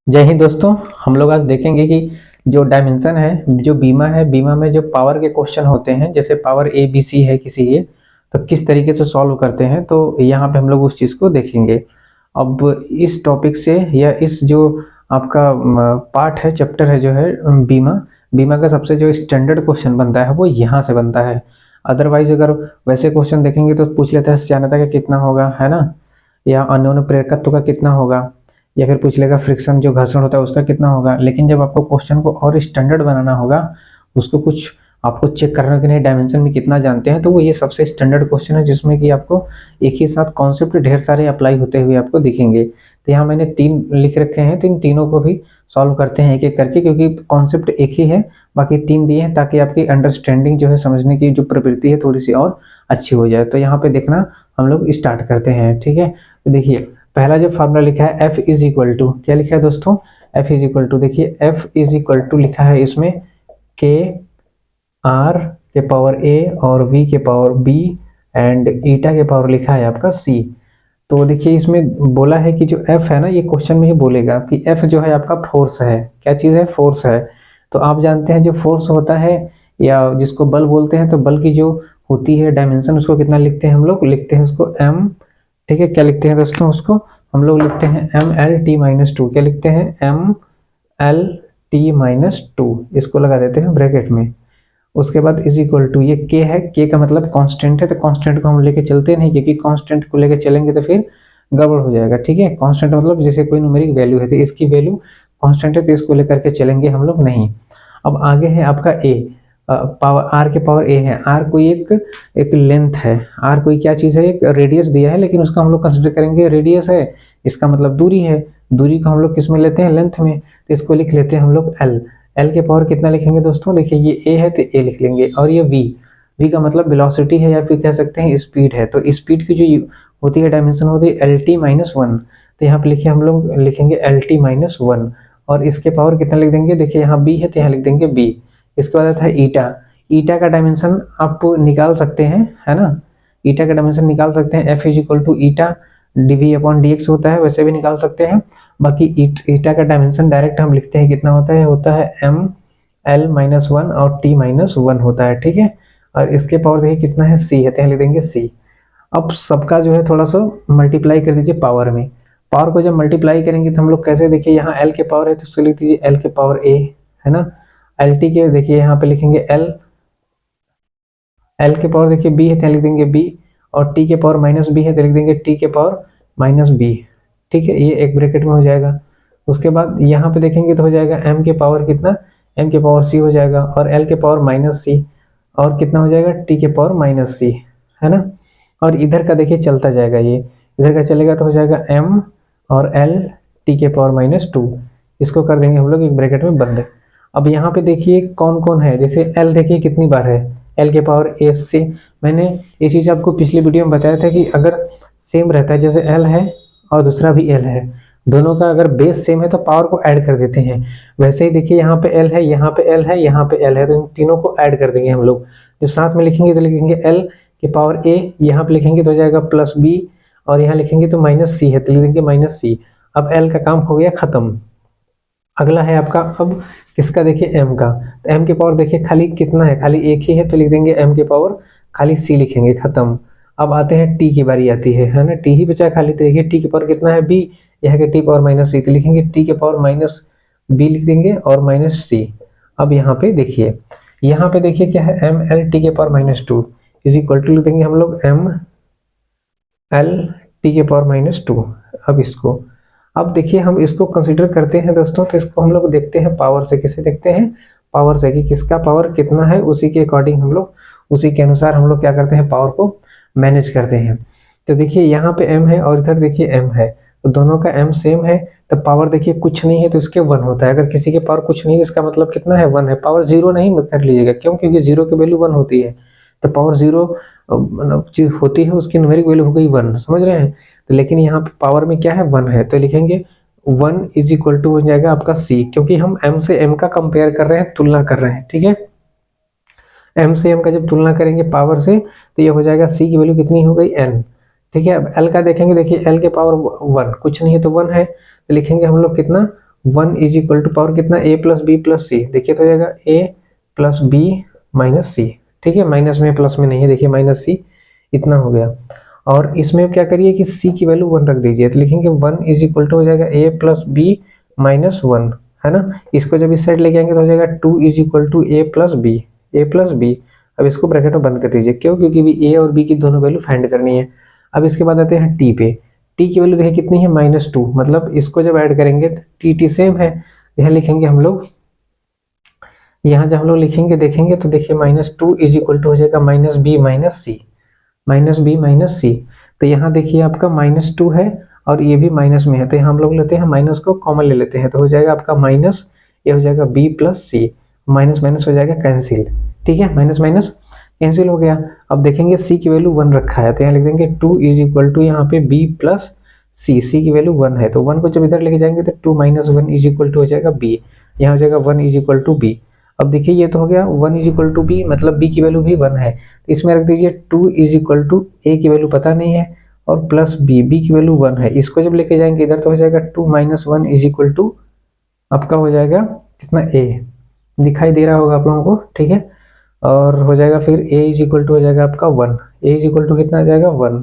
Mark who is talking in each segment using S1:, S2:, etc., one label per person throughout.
S1: जय हिंद दोस्तों। हम लोग आज देखेंगे कि जो डायमेंशन है, जो बीमा है, बीमा में जो पावर के क्वेश्चन होते हैं, जैसे पावर ए बी सी है किसी के, तो किस तरीके से सॉल्व करते हैं। तो यहाँ पे हम लोग उस चीज़ को देखेंगे। अब इस टॉपिक से या इस जो आपका पार्ट है, चैप्टर है जो है बीमा, बीमा का सबसे जो स्टैंडर्ड क्वेश्चन बनता है वो यहाँ से बनता है। अदरवाइज अगर वैसे क्वेश्चन देखेंगे तो पूछ लेता है श्यानता का कितना होगा, है ना, या अन्योन्य प्रेरकत्व का कितना होगा, या फिर पूछ लेगा फ्रिक्शन जो घर्षण होता है उसका कितना होगा। लेकिन जब आपको क्वेश्चन को और स्टैंडर्ड बनाना होगा, उसको कुछ आपको चेक करना कि नहीं डायमेंशन में कितना जानते हैं, तो वो ये सबसे स्टैंडर्ड क्वेश्चन है जिसमें कि आपको एक ही साथ कॉन्सेप्ट ढेर सारे अप्लाई होते हुए आपको दिखेंगे। तो यहाँ मैंने 3 लिख रखे हैं, तो इन तीनों को भी सॉल्व करते हैं एक एक करके, क्योंकि कॉन्सेप्ट एक ही है, बाकी 3 दिए हैं ताकि आपकी अंडरस्टैंडिंग जो है, समझने की जो प्रवृत्ति है थोड़ी सी और अच्छी हो जाए। तो यहाँ पे देखना, हम लोग स्टार्ट करते हैं। ठीक है, तो देखिए पहला जो फार्मूला लिखा है F इज इक्वल टू, क्या लिखा है दोस्तों, F इज इक्वल टू, देखिए F इज इक्वल टू लिखा है इसमें K R के पावर A और V के पावर B एंड ईटा के पावर लिखा है आपका C। तो देखिए इसमें बोला है कि जो F है ना, ये क्वेश्चन में ही बोलेगा कि F जो है आपका फोर्स है। क्या चीज़ है? फोर्स है। तो आप जानते हैं जो फोर्स होता है या जिसको बल बोलते हैं, तो बल की जो होती है डायमेंशन, उसको कितना लिखते हैं हम लोग? लिखते हैं उसको m। ठीक है, क्या लिखते हैं दोस्तों? उसको हम लोग लिखते हैं MLT-2। क्या लिखते हैं? MLT-2। इसको लगा देते हैं ब्रैकेट में। उसके बाद इज इक्वल टू, ये के है, के का मतलब कांस्टेंट है, तो कांस्टेंट को हम लेके चलते नहीं, क्योंकि कांस्टेंट को लेके चलेंगे तो फिर गड़बड़ हो जाएगा। ठीक है, कांस्टेंट मतलब जैसे कोई न्यूमेरिक वैल्यू है तो इसकी वैल्यू कांस्टेंट है, तो इसको लेकर के चलेंगे हम लोग नहीं। अब आगे है आपका ए, पावर आर के पावर ए है। आर कोई एक लेंथ है, आर कोई क्या चीज़ है? एक रेडियस दिया है, लेकिन उसका हम लोग कंसिडर करेंगे रेडियस है, इसका मतलब दूरी है। दूरी को हम लोग किस में लेते हैं? लेंथ में। तो इसको लिख लेते हैं हम लोग एल। एल के पावर कितना लिखेंगे दोस्तों? देखिए ये ए है तो ए लिख लेंगे, और ये वी, वी का मतलब वेलोसिटी है, या फिर कह सकते हैं स्पीड है। तो स्पीड की जो होती है डायमेंशन होती है LT-1। तो यहाँ पे लिखिए, हम लोग लिखेंगे LT-1, और इसके पावर कितना लिख देंगे? देखिए यहाँ बी है तो यहाँ लिख देंगे बी। इसके बाद आता है ईटा। ईटा का डायमेंशन आप निकाल सकते हैं, है ना, ईटा का डायमेंशन निकाल सकते हैं। F is equal to eta dV/dx होता है, वैसे भी निकाल सकते हैं। बाकी ईटा का डायमेंशन डायरेक्ट हम लिखते हैं कितना होता है? होता है ML-1 और T-1 होता है। ठीक है, और इसके पावर देखिए कितना है? C है, तो यहाँ लिख देंगे C। अब सबका जो है थोड़ा सा मल्टीप्लाई कर दीजिए पावर में। पावर को जब मल्टीप्लाई करेंगे तो हम लोग कैसे? देखिए यहाँ L के पावर है तो उसको लिख दीजिए L के पावर A, है ना। LT के देखिए यहाँ पे लिखेंगे L, L के पावर देखिए B है तो लिख देंगे B, और T के पावर माइनस B है तो लिख देंगे T के पावर माइनस B। ठीक है, ये एक ब्रैकेट में हो जाएगा। उसके बाद यहाँ पे देखेंगे तो हो जाएगा M के पावर कितना? M के पावर C हो जाएगा, और L के पावर माइनस C, और कितना हो जाएगा? T के पावर माइनस C, है ना। और इधर का देखिए चलता जाएगा, ये इधर का चलेगा तो हो जाएगा M और L T के पावर -2। इसको कर देंगे हम लोग एक ब्रैकेट में बंद। अब यहाँ पे देखिए कौन कौन है, जैसे L देखिए कितनी बार है, L के पावर A से। मैंने ये चीज़ आपको पिछली वीडियो में बताया था कि अगर सेम रहता है, जैसे L है और दूसरा भी L है, दोनों का अगर बेस सेम है तो पावर को ऐड कर देते हैं। वैसे ही देखिए यहाँ पे L है, यहाँ पे L है, यहाँ पे L है, तो इन तीनों को ऐड कर देंगे हम लोग। जब साथ में लिखेंगे तो लिखेंगे L के पावर A, यहाँ पे लिखेंगे तो हो जाएगा +B, और यहाँ लिखेंगे तो -C है तो लिख देंगे -C। अब L का काम हो गया खत्म। अगला है आपका अब किसका? देखिए M का। तो M के पावर देखिए खाली कितना है? खाली एक ही है तो लिख देंगे M के पावर खाली C लिखेंगे, खत्म। अब आते हैं T की बारी आती है ना, T ही बचा खाली। तो देखिए T के पावर कितना है? B, यहाँ के T पावर -C तो लिखेंगे T के पावर -B लिख देंगे और -C। अब यहाँ पे देखिए, यहाँ पे देखिए क्या है? ML T के पावर -2 इज इक्वल टू लिख देंगे हम लोग ML T के पावर -2। अब इसको, अब देखिए हम इसको कंसीडर करते हैं दोस्तों, तो इसको हम लोग देखते हैं पावर से। किसे देखते हैं? पावर से, कि किसका पावर कितना है, उसी के अकॉर्डिंग हम लोग, उसी के अनुसार हम लोग क्या करते हैं? पावर को मैनेज करते हैं। तो देखिए यहाँ पे M है और इधर देखिए M है, तो दोनों का M सेम है, तो पावर देखिए कुछ नहीं है तो इसके 1 होता है। अगर किसी के पावर कुछ नहीं है इसका मतलब कितना है? 1 है। पावर 0 नहीं मत कर लीजिएगा, क्यों? क्योंकि 0 की वैल्यू 1 होती है। तो पावर 0 चीज होती है, उसकी न्यूमेरिक वैल्यू हो गई 1, समझ रहे हैं। तो लेकिन यहाँ पे पावर में क्या है? 1 है, तो लिखेंगे 1 इज इक्वल टू हो जाएगा आपका C, क्योंकि हम M से M का कंपेयर कर रहे हैं, तुलना कर रहे हैं। ठीक है, M से M का जब तुलना करेंगे पावर से तो ये हो जाएगा C की वैल्यू कितनी हो गई? N। ठीक है, अब L का देखेंगे, देखिए L के पावर 1 कुछ नहीं है तो 1 है, तो लिखेंगे हम लोग कितना? 1 इज इक्वल टू पावर कितना a प्लस बी प्लस सी, देखिए तो हो जाएगा a प्लस बी माइनस सी, ठीक है, माइनस में प्लस में नहीं है, देखिए माइनस सी इतना हो गया। और इसमें क्या करिए कि c की वैल्यू 1 रख दीजिए, तो लिखेंगे 1 इज इक्वल टू हो जाएगा a प्लस बी माइनस 1, है ना। इसको जब इस साइड लेके आएंगे तो हो जाएगा 2 is equal to a plus b, a plus b. अब इसको ब्रैकेट में बंद कर दीजिए, क्यों, क्योंकि भी a और b की दोनों वैल्यू फाइंड करनी है। अब इसके बाद आते हैं t पे, t की वैल्यू देखिए कितनी है -2, मतलब इसको जब ऐड करेंगे तो t सेम है, यहाँ लिखेंगे हम लोग, यहाँ जब हम लोग लिखेंगे देखेंगे तो देखिए -2 इज इक्वल टू हो जाएगा माइनस बी माइनस सी, माइनस बी माइनस सी। तो यहाँ देखिए आपका -2 है और ये भी माइनस में है, तो यहाँ हम लोग लेते हैं माइनस को कॉमन ले लेते हैं, तो हो जाएगा आपका माइनस, ये हो जाएगा b प्लस सी, माइनस माइनस हो जाएगा कैंसिल, ठीक है, माइनस माइनस कैंसिल हो गया। अब देखेंगे c की वैल्यू 1 रखा है, तो यहाँ लिख देंगे 2 इज इक्वल टू यहाँ पे b प्लस सी, c की वैल्यू 1 है, तो 1 को जब इधर लेके जाएंगे तो 2 माइनस 1 इज इक्वल टू हो जाएगा b, यहाँ हो जाएगा 1 इज इक्वल टू b। अब देखिए ये तो हो गया 1 इज इक्वल टू बी, मतलब b की वैल्यू भी 1 है, तो इसमें रख दीजिए 2 इज इक्वल टू a की वैल्यू पता नहीं है और प्लस b, b की वैल्यू 1 है, इसको जब लेके जाएंगे इधर तो हो जाएगा 2 माइनस 1 इज इक्वल टू आपका हो जाएगा कितना a, दिखाई दे रहा होगा आप लोगों को, ठीक है। और हो जाएगा फिर a इज इक्वल टू हो जाएगा आपका 1, a इज इक्वल टू कितना आ जाएगा 1,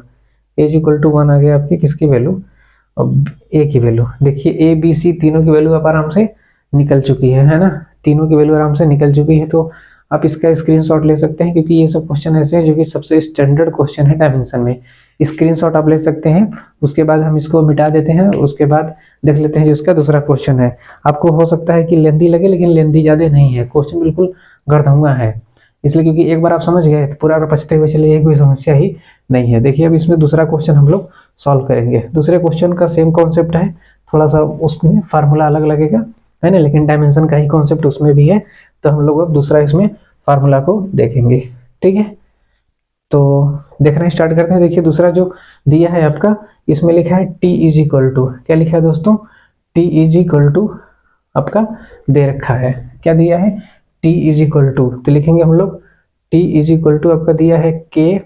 S1: a इज इक्वल टू 1 आ गया आपकी किसकी वैल्यू, अब a की वैल्यू देखिए a b c तीनों की वैल्यू आप आराम से निकल चुकी है ना, तीनों की वैल्यू आराम से निकल चुकी है। तो आप इसका स्क्रीनशॉट ले सकते हैं, क्योंकि ये सब क्वेश्चन ऐसे हैं जो कि सबसे स्टैंडर्ड क्वेश्चन है डायमेंशन में, स्क्रीनशॉट आप ले सकते हैं। उसके बाद हम इसको मिटा देते हैं, उसके बाद देख लेते हैं जो इसका दूसरा क्वेश्चन है। आपको हो सकता है कि लेंथी लगे, लेकिन लेंथी ज़्यादा नहीं है, क्वेश्चन बिल्कुल गर्दभुआ है, इसलिए क्योंकि एक बार आप समझ गए तो पूरा पछते हुए चलिए, कोई समस्या ही नहीं है। देखिए अब इसमें दूसरा क्वेश्चन हम लोग सॉल्व करेंगे। दूसरे क्वेश्चन का सेम कॉन्सेप्ट है, थोड़ा सा उसमें फार्मूला अलग लगेगा, है ना, लेकिन डायमेंशन का ही कॉन्सेप्ट उसमें भी है। तो हम लोग अब दूसरा इसमें फार्मूला को देखेंगे, ठीक है। तो देखना स्टार्ट करते हैं। देखिए दूसरा जो दिया है आपका, इसमें लिखा है t इज इक्वल टू, क्या लिखा है दोस्तों, t इज इक्वल टू आपका दे रखा है, क्या दिया है, t इज इक्वल टू, तो लिखेंगे हम लोग t इज इक्वल टू आपका दिया है k,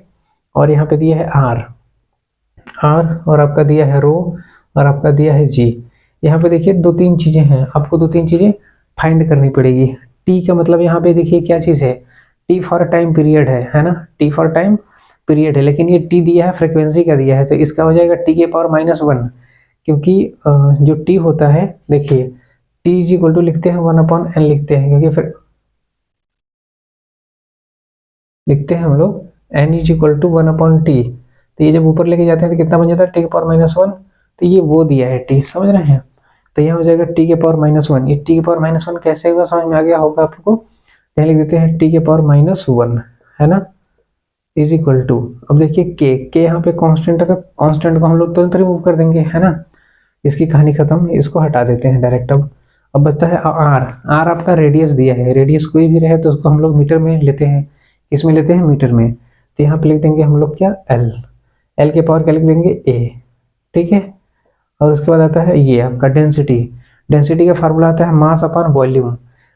S1: और यहाँ पे दिया है r, और आपका दिया है रो, और आपका दिया है g। यहाँ पे देखिए दो तीन चीजें हैं, आपको दो तीन चीजें फाइंड करनी पड़ेगी। टी का मतलब यहाँ पे देखिए क्या चीज है, टी फॉर टाइम पीरियड है ना, टी फॉर टाइम पीरियड है, लेकिन ये टी दिया है फ्रीक्वेंसी का दिया है, तो इसका हो जाएगा टी के पावर -1, क्योंकि जो टी होता है देखिए टी इज इक्वल टू लिखते हैं 1/n लिखते हैं, क्योंकि फिर लिखते हैं हम लोग n is equal to 1/t, तो ये जब ऊपर लेके जाते हैं तो कितना बन जाता है टी के पावर -1, तो ये वो दिया है टी, समझ रहे हैं। तो यहाँ हो जाएगा टी के पावर -1, ये टी के पावर -1 कैसे हुआ समझ में आ गया होगा आपको। यहाँ लिख देते हैं टी के पावर -1, है ना, इज इक्वल टू, अब देखिए के यहाँ पे कांस्टेंट है, तो कांस्टेंट को हम लोग तुरंत रिमूव कर देंगे, है ना, इसकी कहानी खत्म, इसको हटा देते हैं डायरेक्ट। अब बचता है आर आपका रेडियस दिया है, रेडियस कोई भी रहे तो उसको हम लोग मीटर में लेते हैं, किसमें लेते हैं, मीटर में। तो यहाँ पे लिख देंगे हम लोग क्या, एल के पावर क्या लिख देंगे ए, ठीक है। और उसके बाद आता है ये आपका डेंसिटी, डेंसिटी का फार्मूला आता है मास अपॉन वॉल्यूम।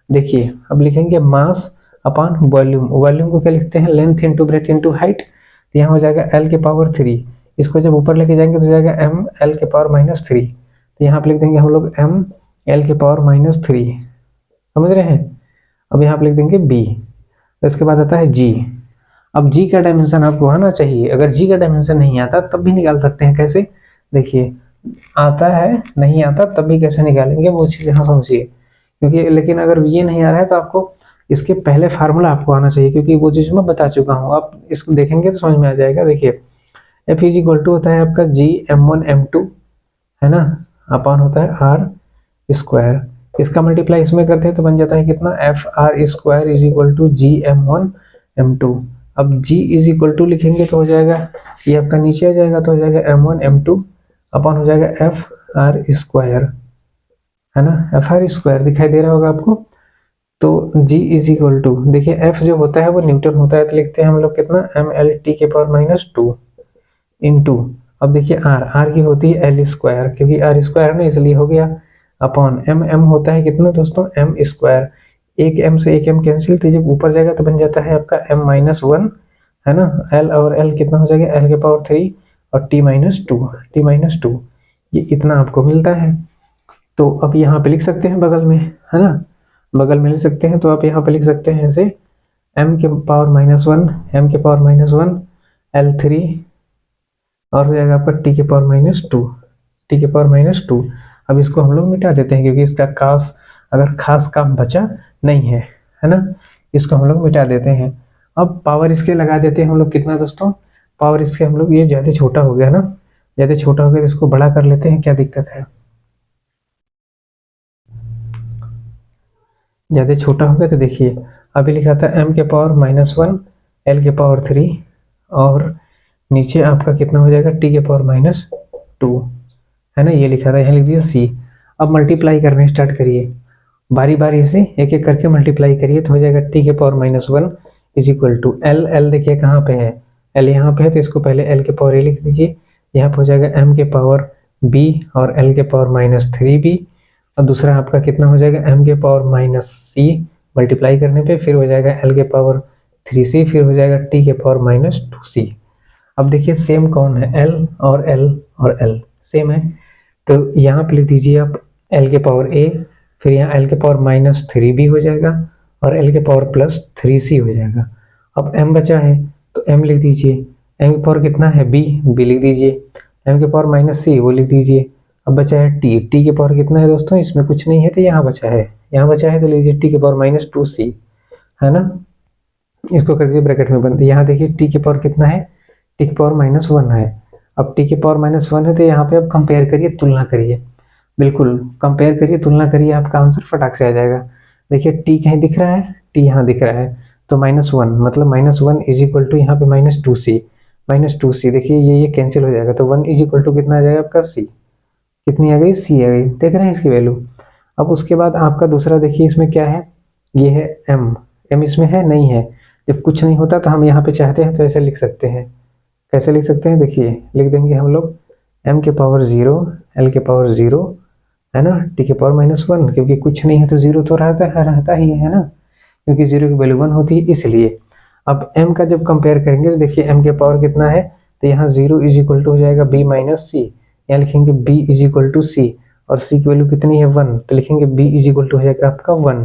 S1: देखिए अब लिखेंगे मास अपॉन वॉल्यूम, वॉल्यूम को क्या लिखते हैं, length into breadth into height, तो यहाँ हो जाएगा एल के पावर 3, इसको जब ऊपर लेके जाएंगे तो हो जाएगा एम एल के पावर -3, तो यहाँ पे लिख देंगे हम लोग एम एल के पावर -3, समझ रहे हैं। अब यहाँ पे लिख देंगे बी, इसके बाद आता है जी। अब जी का डायमेंशन आपको आना चाहिए, अगर जी का डायमेंशन नहीं आता तब भी निकाल सकते हैं, कैसे, देखिए आता है नहीं आता तब भी कैसे निकालेंगे वो चीज़ यहाँ समझिए, क्योंकि लेकिन अगर ये नहीं आ रहा है तो आपको इसके पहले फार्मूला आपको आना चाहिए, क्योंकि वो चीज़ मैं बता चुका हूँ, आप इसको देखेंगे तो समझ में आ जाएगा। देखिए एफ इज इक्वल टू होता है आपका जी m1 m2, है ना, अपॉन होता है आर स्क्वायर, इसका मल्टीप्लाई इसमें करते हैं तो बन जाता है कितना, F R square is equal to G m1 m2। अब g इज इक्वल टू लिखेंगे तो हो जाएगा ये आपका नीचे आ जाएगा, तो हो जाएगा m1 m2 अपॉन हो जाएगा एफ आर स्क्वायर, है ना, एफ आर स्क्वायर दिखाई दे रहा होगा आपको। तो g इज इक्वल टू देखिए f जो होता है वो न्यूटन होता है, तो लिखते हैं हम लोग कितना, एम एल टी के पावर -2 इंटू, अब देखिए आर की होती है एल स्क्वायर, क्योंकि आर स्क्वायर ना इसलिए हो गया, अपॉन एम होता है कितना दोस्तों, एम स्क्वायर, एक एम से एक एम कैंसिल, तो जब ऊपर जाएगा तो बन जाता है आपका m-1, है ना, एल और एल कितना हो जाएगा, एल के पावर 3 और t-2, ये इतना आपको मिलता है। तो अब यहाँ पे लिख सकते हैं बगल में, है ना, बगल में लिख सकते हैं। तो आप यहाँ पे लिख सकते हैं ऐसे m के पावर -1, m के पावर -1 L3 और हो जाएगा आपका t के पावर -2, t के पावर -2। अब इसको हम लोग मिटा देते हैं क्योंकि इसका खास काम बचा नहीं है ना, इसको हम लोग मिटा देते हैं। अब पावर इसके लगा देते हैं हम लोग कितना दोस्तों, पावर इसके हम लोग, ये ज़्यादा छोटा हो गया ना, ज़्यादा छोटा हो गया तो इसको बड़ा कर लेते हैं, क्या दिक्कत है, ज़्यादा छोटा हो गया तो देखिए अभी लिखा था m के पावर -1 L के पावर 3 और नीचे आपका कितना हो जाएगा t के पावर -2, है ना, ये लिखा था, यहाँ लिख दिया c। अब मल्टीप्लाई करने स्टार्ट करिए, बारी बारी से एक एक करके मल्टीप्लाई करिए तो हो जाएगा t के power -1 is equal to l देखिए कहाँ पे है, l यहाँ पे है तो इसको पहले l के पावर a लिख दीजिए, यहाँ पे हो जाएगा m के पावर b और l के पावर -3b और दूसरा आपका कितना हो जाएगा m के पावर -c, मल्टीप्लाई करने पे फिर हो जाएगा l के पावर 3c, फिर हो जाएगा t के पावर -2c। अब देखिए सेम कौन है, l और l सेम है, तो यहाँ पे लिख दीजिए आप l के पावर a, फिर यहाँ l के पावर -3b हो जाएगा और l के पावर +3c हो जाएगा। अब m बचा है तो m लिख दीजिए, m के पावर कितना है b लिख दीजिए, m के पावर -c वो लिख दीजिए। अब बचा है t के पावर कितना है दोस्तों, इसमें कुछ नहीं है तो यहाँ बचा है तो लीजिए t के पावर -2c, है ना, इसको कर दीजिए ब्रैकेट में बंद। यहाँ देखिए t के पावर कितना है, t के पावर -1 है। अब t के पावर -1 है तो यहाँ पे अब कंपेयर करिए, तुलना करिए, बिल्कुल कंपेयर करिए, तुलना करिए, आपका आंसर फटाक से आ जाएगा। देखिए t कहीं दिख रहा है, t यहाँ दिख रहा है तो -1 मतलब -1 इज इक्वल टू यहाँ पे -2c देखिए ये कैंसिल हो जाएगा तो 1 इज इक्वल टू कितना आ जाएगा आपका c, कितनी आ गई c आ गई, देख रहे हैं इसकी वैल्यू। अब उसके बाद आपका दूसरा देखिए इसमें क्या है, ये है m इसमें है नहीं है, जब कुछ नहीं होता तो हम यहाँ पे चाहते हैं तो ऐसे लिख सकते हैं, कैसे लिख सकते हैं, देखिए लिख देंगे हम लोग m के पावर 0 l के पावर 0, है ना, t के पावर -1 क्योंकि कुछ नहीं है तो 0 तो रहता ही है ना, क्योंकि 0 की वैल्यू 1 होती है इसलिए। अब m का जब कंपेयर करेंगे तो देखिए m के पावर कितना है, तो यहाँ 0 इज इक्वल टू हो जाएगा b -c, यहाँ लिखेंगे b is equal to c और c की वैल्यू कितनी है 1 तो लिखेंगे b इज इक्वल टू हो जाएगा आपका 1,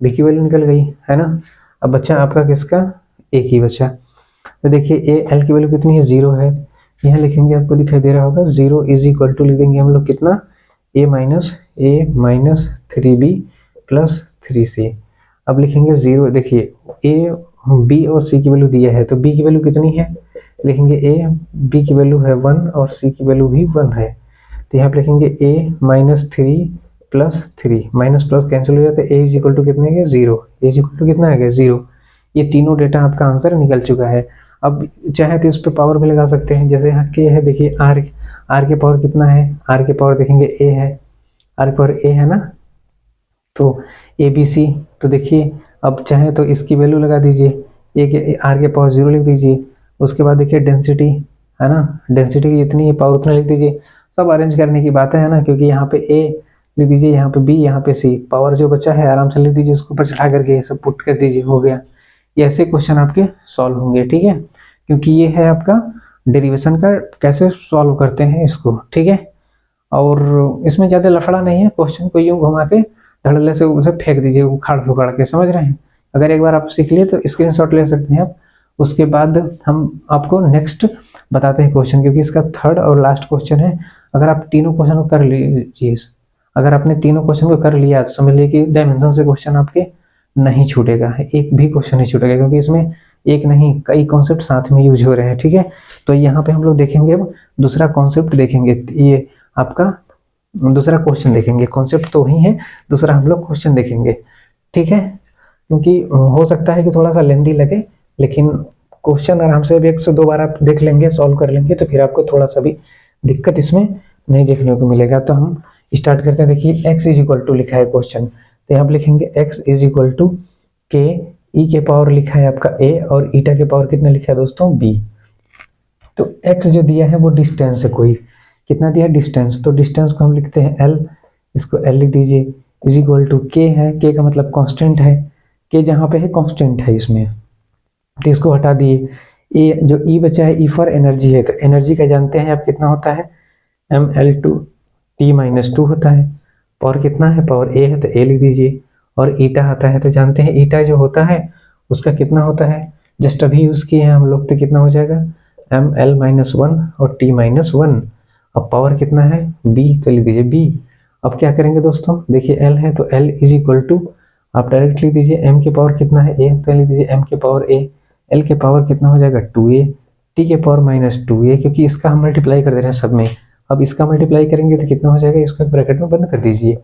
S1: b की वैल्यू निकल गई, है ना। अब बच्चा आपका किसका, a की बचा, तो देखिए a l की वैल्यू कितनी है 0 है, यहाँ लिखेंगे आपको दिखाई दे रहा होगा 0 इज इक्वल टू लिख देंगे हम लोग कितना a minus 3b plus 3c। अब लिखेंगे 0, देखिए a b और c की वैल्यू दिया है तो b की वैल्यू कितनी है, लिखेंगे a b की वैल्यू है 1 और c की वैल्यू भी 1 है, तो यहाँ पे लिखेंगे a -3 plus 3 minus plus cancel हो जाता है, a इज इक्वल टू कितने है 0, a इज इक्वल टू कितना है 0। ये तीनों डेटा आपका आंसर निकल चुका है। अब चाहे तो इस पर पावर भी लगा सकते हैं, जैसे यहाँ के है देखिए r के पावर कितना है, r के पावर देखेंगे a है, r के पावर a है ना, तो ABC, तो देखिए अब चाहे तो इसकी वैल्यू लगा दीजिए, a के r के पावर 0 लिख दीजिए, उसके बाद देखिए डेंसिटी, है ना, डेंसिटी की जितनी है पावर उतना लिख दीजिए, सब अरेंज करने की बात है ना, क्योंकि यहाँ पे a लिख दीजिए, यहाँ पे b, यहाँ पे c, पावर जो बचा है आराम से लिख दीजिए, उसके ऊपर चढ़ा करके ये सब पुट कर दीजिए, हो गया। ये ऐसे क्वेश्चन आपके सॉल्व होंगे, ठीक है, क्योंकि ये है आपका डेरिवेशन का कैसे सॉल्व करते हैं इसको, ठीक है। और इसमें ज़्यादा लफड़ा नहीं है, क्वेश्चन को यूँ घुमा के धड़ल्ले से उसे फेंक दीजिए उखाड़ फुखाड़ के, समझ रहे हैं। अगर एक बार आप सीख लिए तो स्क्रीनशॉट ले सकते हैं आप, उसके बाद हम आपको नेक्स्ट बताते हैं क्वेश्चन, क्योंकि इसका थर्ड और लास्ट क्वेश्चन है। अगर आप तीनों क्वेश्चन को कर लीजिए, अगर आपने तीनों क्वेश्चन को कर लिया तो समझ लीजिए कि डायमेंशन से क्वेश्चन आपके नहीं छूटेगा, एक भी क्वेश्चन नहीं छूटेगा, क्योंकि इसमें एक नहीं कई कॉन्सेप्ट साथ में यूज हो रहे हैं, ठीक है। तो यहाँ पे हम लोग देखेंगे, अब दूसरा कॉन्सेप्ट देखेंगे, ये आपका दूसरा क्वेश्चन देखेंगे, कॉन्सेप्ट तो वही है, दूसरा हम लोग क्वेश्चन देखेंगे, ठीक है। क्योंकि हो सकता है कि थोड़ा सा लेंदी लगे, लेकिन क्वेश्चन आराम से 1 से 2 बार आप देख लेंगे, सॉल्व कर लेंगे, तो फिर आपको थोड़ा सा भी दिक्कत इसमें नहीं देखने को मिलेगा। तो हम स्टार्ट करते हैं। देखिए x इज इक्वल टू लिखा है क्वेश्चन, तो यहाँ पे लिखेंगे x इज इक्वल टू के ई के पावर लिखा है आपका a और ईटा के पावर कितना लिखा है दोस्तों b। तो x जो दिया है वो डिस्टेंस है, कोई कितना दिया है डिस्टेंस, तो डिस्टेंस को हम लिखते हैं l, इसको l लिख दीजिए, इज इक्वल टू k है, k का मतलब कांस्टेंट है, k जहाँ पे है कांस्टेंट है इसमें, तो इसको हटा दिए। ए जो ई बचा है, ई फॉर एनर्जी है, तो एनर्जी का जानते हैं आप कितना होता है mL/T - 2 होता है। पावर कितना है, पावर ए है तो ए लिख दीजिए, और ईटा आता है तो जानते हैं ईटा जो होता है उसका कितना होता है, जस्ट अभी यूज़ किए हैं हम लोग, तो कितना हो जाएगा एम एल माइनस वन और टी माइनस वन। अब पावर कितना है बी, तो लिख दीजिए बी। अब क्या करेंगे दोस्तों, देखिए एल है तो एल इज इक्वल टू, आप डायरेक्ट लिख दीजिए एम के पावर कितना है ए, तो लिख दीजिए एम के पावर ए, एल के पावर कितना हो जाएगा 2a, टी के पावर माइनस 2a, क्योंकि इसका हम मल्टीप्लाई कर दे रहे हैं सब में। अब इसका मल्टीप्लाई करेंगे तो कितना हो जाएगा, इसको ब्रैकेट में बंद कर दीजिए।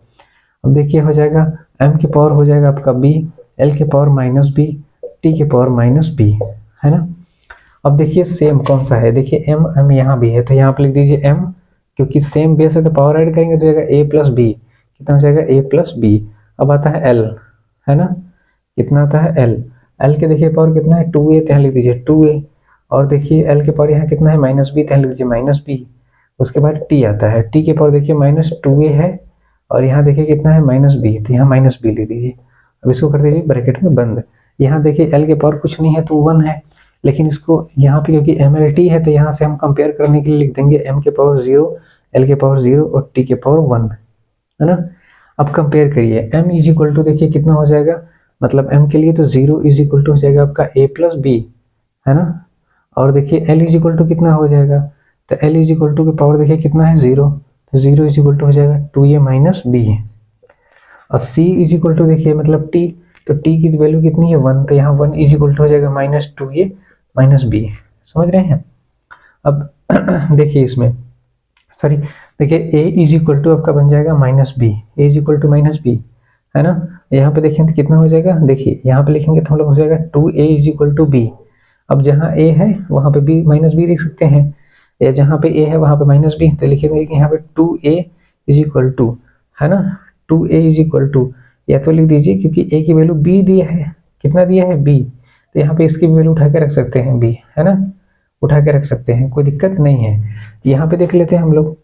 S1: अब देखिए हो जाएगा एम के पावर हो जाएगा आपका बी, एल के पावर माइनस बी, टी के पावर माइनस बी, है ना। अब देखिए सेम कौन सा है, देखिए एम एम यहाँ भी है तो यहाँ पे लिख दीजिए एम, क्योंकि सेम बेस है तो पावर ऐड करेंगे तो जाएगा ए प्लस बी, कितना हो जाएगा ए प्लस बी। अब आता है एल, है ना, कितना आता है एल, एल के देखिए पावर कितना है 2a, तो यहाँ लिख दीजिए 2a, और देखिए एल के पावर यहाँ कितना है माइनस बी, तो यहाँ लिख दीजिए माइनस बी। उसके बाद टी आता है, टी के पावर देखिए माइनस 2a है, और यहाँ देखिए कितना है माइनस बी, तो यहाँ माइनस बी लिख दीजिए। अब इसको कर दीजिए ब्रैकेट में बंद। यहाँ देखिए एल के पावर कुछ नहीं है तो 1 है, लेकिन इसको यहाँ पे क्योंकि एम एल टी है तो यहाँ से हम कंपेयर करने के लिए लिख देंगे एम के पावर 0, एल के पावर 0 और टी के पावर 1, है ना। अब कंपेयर करिए एम इज इक्वल टू, देखिए कितना हो जाएगा, मतलब एम के लिए तो 0 इज इक्वल टू हो जाएगा आपका ए प्लस बी, है ना। और देखिए एल इज इक्वल टू कितना हो जाएगा, तो एल इज इक्वल टू की पावर देखिए कितना है 0, तो 0 इज इक्वल टू हो जाएगा 2a माइनस बी। और सी इज इक्वल टू देखिए मतलब टी, तो टी की वैल्यू कितनी है 1, तो यहाँ 1 इज इक्वल टू हो जाएगा माइनस 2a माइनस बी, समझ रहे हैं। अब देखिए इसमें सॉरी, देखिए a इज इक्वल टू आपका बन जाएगा minus B, A is equal to minus B, है ना। यहाँ पे देखें तो कितना हो जाएगा, देखिए यहाँ पे लिखेंगे तो हम लोग हो जाएगा 2a is equal to be. अब जहाँ a है वहाँ पे b माइनस बी लिख सकते हैं, या जहाँ पे a है वहाँ पे माइनस बी, तो लिखेंगे कि यहाँ पे 2a इज इक्वल टू, है ना, 2a इज इक्वल टू, या तो लिख दीजिए क्योंकि a की वैल्यू b दिया है, कितना दिया है b, तो यहाँ पे इसकी वैल्यू उठा के रख सकते हैं b, है ना, उठा के रख सकते हैं, कोई दिक्कत नहीं है। यहाँ पे देख लेते हैं हम लोग,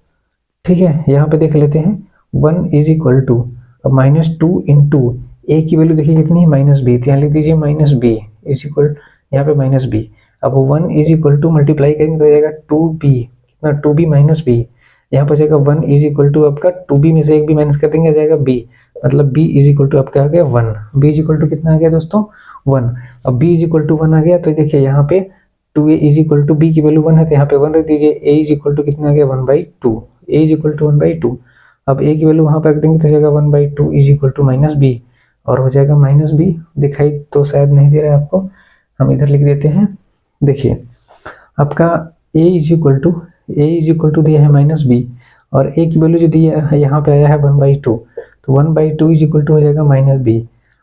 S1: ठीक है, यहाँ पे देख लेते हैं 1 इज इक्वल टू, अब माइनस 2 इंटू ए की वैल्यू देखिए कितनी है माइनस बी, तो यहाँ लिख दीजिए माइनस बी इज इक्वल, यहाँ पे माइनस बी। अब 1 इज इक्वल टू मल्टीप्लाई करेंगे तो हो जाएगा 2b, कितना 2b माइनस बी, यहाँ पर जाएगा 1 इज इक्वल टू आपका 2b में से एक भी माइनस कर देंगे, जाएगा b, मतलब b इज इक्वल टू आपका आ गया 1, b इज इक्वल टू कितना आ गया दोस्तों 1। अब b इज इक्वल टू 1 आ गया तो देखिए यहाँ पे 2a is equal to b की वैल्यू 1 है तो यहाँ पे 1 रख दीजिए, a इज इक्वल टू कितना आ गया 1/2, a इज इक्वल टू 1/2। अब a की वैल्यू वहाँ पे रख देंगे तो हो जाएगा 1/2 is equal to minus B, और हो जाएगा माइनस बी, दिखाई तो शायद नहीं दे रहा है आपको, हम इधर लिख देते हैं। देखिए आपका a इज इक्वल टू दिया है माइनस बी, और a की वैल्यू जो दिया है यहाँ पे आया है 1/2, तो 1/2 इज इक्वल टू हो जाएगा माइनस बी,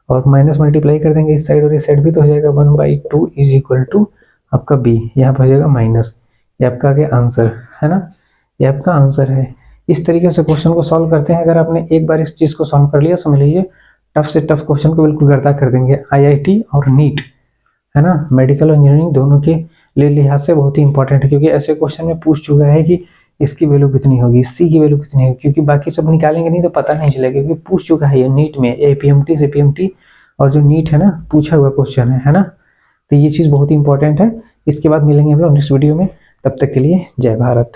S1: और माइनस मल्टीप्लाई कर देंगे इस साइड और इस साइड भी, तो हो जाएगा 1/2 इज इक्वल टू आपका b, यहाँ पे हो जाएगा माइनस, ये आपका आ गया आंसर, है ना, ये आपका आंसर है। इस तरीके से क्वेश्चन को सॉल्व करते हैं। अगर आपने एक बार इस चीज़ को सॉल्व कर लिया, समझ लीजिए टफ से टफ क्वेश्चन को बिल्कुल गर्दा कर देंगे। आईआईटी और नीट, है ना, मेडिकल और इंजीनियरिंग दोनों के लिए लिहाज से बहुत ही इंपॉर्टेंट है, क्योंकि ऐसे क्वेश्चन में पूछ चुका है कि इसकी वैल्यू कितनी होगी, सी की वैल्यू कितनी होगी, क्योंकि बाकी सब निकालेंगे नहीं तो पता नहीं चलेगा, क्योंकि पूछ चुका है ये नीट में, एपीएमटी से पीएमटी, और जो नीट है ना पूछा हुआ क्वेश्चन है ना, तो ये चीज़ बहुत ही इंपॉर्टेंट है। इसके बाद मिलेंगे हम लोग नेक्स्ट वीडियो में, तब तक के लिए जय भारत।